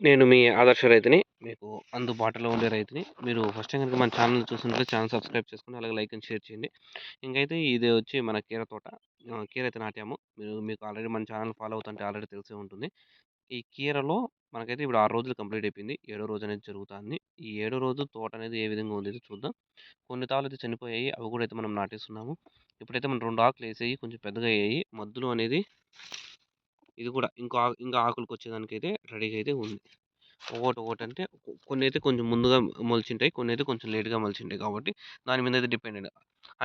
నేను మీ ఆదర్శ రైతుని. మీకు అందుబాటులో ఉండే రైతుని. మీరు ఫస్ట్ టైమ్ గనుక మన ఛానెల్ చూస్తున్నట్లయితే ఛానెల్ సబ్స్క్రైబ్ చేసుకొని, అలాగే లైక్ అండ్ షేర్ చేయండి. ఇంకైతే ఇది వచ్చి మన కీర తోట. కీర అయితే నాటాము. మీకు ఆల్రెడీ మన ఛానెల్ ఫాలో అవుతుంటే ఆల్రెడీ తెలిసే ఉంటుంది. ఈ కీరలో మనకైతే ఇప్పుడు 6 రోజులు కంప్లీట్ అయిపోయింది. ఏడో రోజు అనేది జరుగుతాంది. ఈ ఏడో రోజు తోట అనేది ఏ విధంగా ఉందయితే చూద్దాం. కొన్ని తాళ్ళైతే చనిపోయాయి. అవి కూడా అయితే మనం నాటేస్తున్నాము. ఇప్పుడైతే మనం 2 ఆకులేసాయి. కొంచెం పెద్దగా అయ్యాయి. మధ్యలో అనేది ఇది కూడా ఇంకా ఆకులకొచ్చేదానికైతే రెడీగా అయితే ఉంది. ఒక్కోటంటే కొన్నైతే కొంచెం ముందుగా మొలిచింటాయి. కొన్నైతే కొంచెం లేట్‌గా మొలిచింటాయి కాబట్టి దాని మీద అయితే డిపెండెడ్.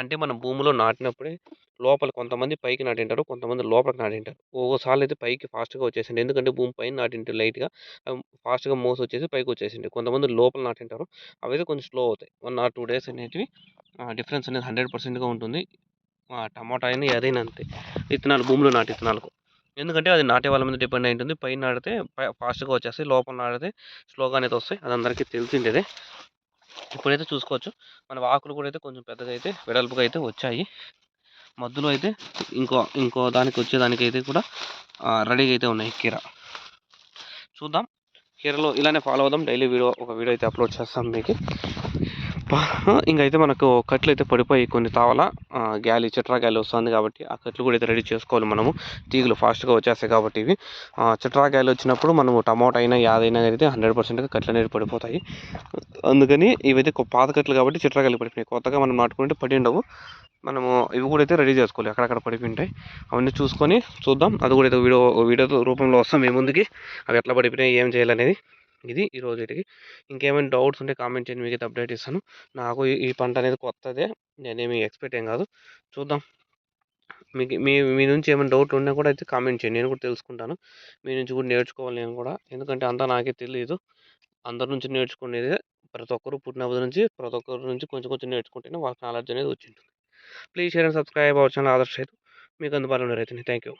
అంటే మనం భూమిలో నాటినప్పుడే లోపల కొంతమంది పైకి నాటింటారు. కొంతమంది లోపలికి నాటింటారు. ఒక్కోసార్లయితే పైకి ఫాస్ట్‌గా వచ్చేసింది. ఎందుకంటే భూమి పైన నాటింటే లైట్‌గా ఫాస్ట్‌గా మోసొచ్చేసి పైకొచ్చేసింటాయి. కొంతమంది లోపల నాటింటారు. అవైతే కొంచెం స్లో అవుతాయి. 1 ఆర్ 2 డేస్ అనేటివి డిఫరెన్స్ అనేది 100%గా ఉంటుంది. టమాటా అయినా ఏదైనా అంతే. విత్తనాలు భూమిలో నాటే విత్తనాలకు. ఎందుకంటే అది నాటే వాళ్ళ మీద డిపెండ్ అయి ఉంటుంది. పైన నాటితే ఫాస్ట్‌గా వచ్చేస్తాయి. లోపల నాటితే స్లోగా అనేది వస్తాయి. అది అందరికీ తెలిసిండేదే. ఇప్పుడైతే చూసుకోవచ్చు. మన ఆకులు కూడా అయితే కొంచెం పెద్దగా అయితే వెడల్పుగా అయితే వచ్చాయి. మధ్యలో అయితే ఇంకో దానికి వచ్చేదానికైతే కూడా రెడీగా అయితే ఉన్నాయి కీర. చూద్దాం. కీరలో ఇలానే ఫాలో అవుదాం. డైలీ ఒక వీడియో అయితే అప్లోడ్ చేస్తాం మీకు. ఇంకైతే మనకు కట్లు అయితే పడిపోయి కొన్ని తావల చిట్రా గాలి వస్తుంది కాబట్టి ఆ కట్లు కూడా అయితే రెడీ చేసుకోవాలి మనము. తీగలు ఫాస్ట్‌గా వచ్చేస్తాయి కాబట్టి ఇవి. చిట్రా గాలి వచ్చినప్పుడు మనము టమోటా అయినా యాదైనా అయితే 100%గా కట్లు అనేవి పడిపోతాయి. అందుకని ఇవైతే పాత కట్లు కాబట్టి చిట్రా గాలి పడిపోయినాయి. కొత్తగా మనం నాటుకుంటే పడి ఉండవు. మనము ఇవి కూడా అయితే రెడీ చేసుకోవాలి. అక్కడక్కడ పడిపోయింటాయి. అవన్నీ చూసుకొని చూద్దాం. అది కూడా అయితే వీడియో రూపంలో వస్తాం మీ ముందుకి. అవి ఎట్లా పడిపోయినాయి, ఏం చేయాలనేది. ఇది ఈ రోజుటికి. ఇంకేమైనా డౌట్స్ ఉంటే కామెంట్ చేయండి. మీకైతే అప్డేట్ ఇస్తాను. నాకు ఈ పంట అనేది కొత్తదే. నేనేమి ఎక్స్‌పర్ట్ ఏం కాదు. చూద్దాం. మీకు మీ నుంచి ఏమైనా డౌట్లు ఉన్నా కూడా అయితే కామెంట్ చేయండి. నేను కూడా తెలుసుకుంటాను. మీ నుంచి కూడా నేర్చుకోవాలి నేను కూడా. ఎందుకంటే అంతా నాకే తెలీదు. అందరి నుంచి నేర్చుకునేదే. ప్రతి ఒక్కరు పుట్టినప్పటి నుంచి ప్రతి ఒక్కరి నుంచి కొంచెం కొంచెం నేర్చుకుంటేనే వాళ్ళకి నాలెడ్జ్ అనేది వచ్చింటుంది. Please share and subscribe our channel Adarsh Raithu. మీకు అందుబాటులో ఉండే రైతుని. Thank you.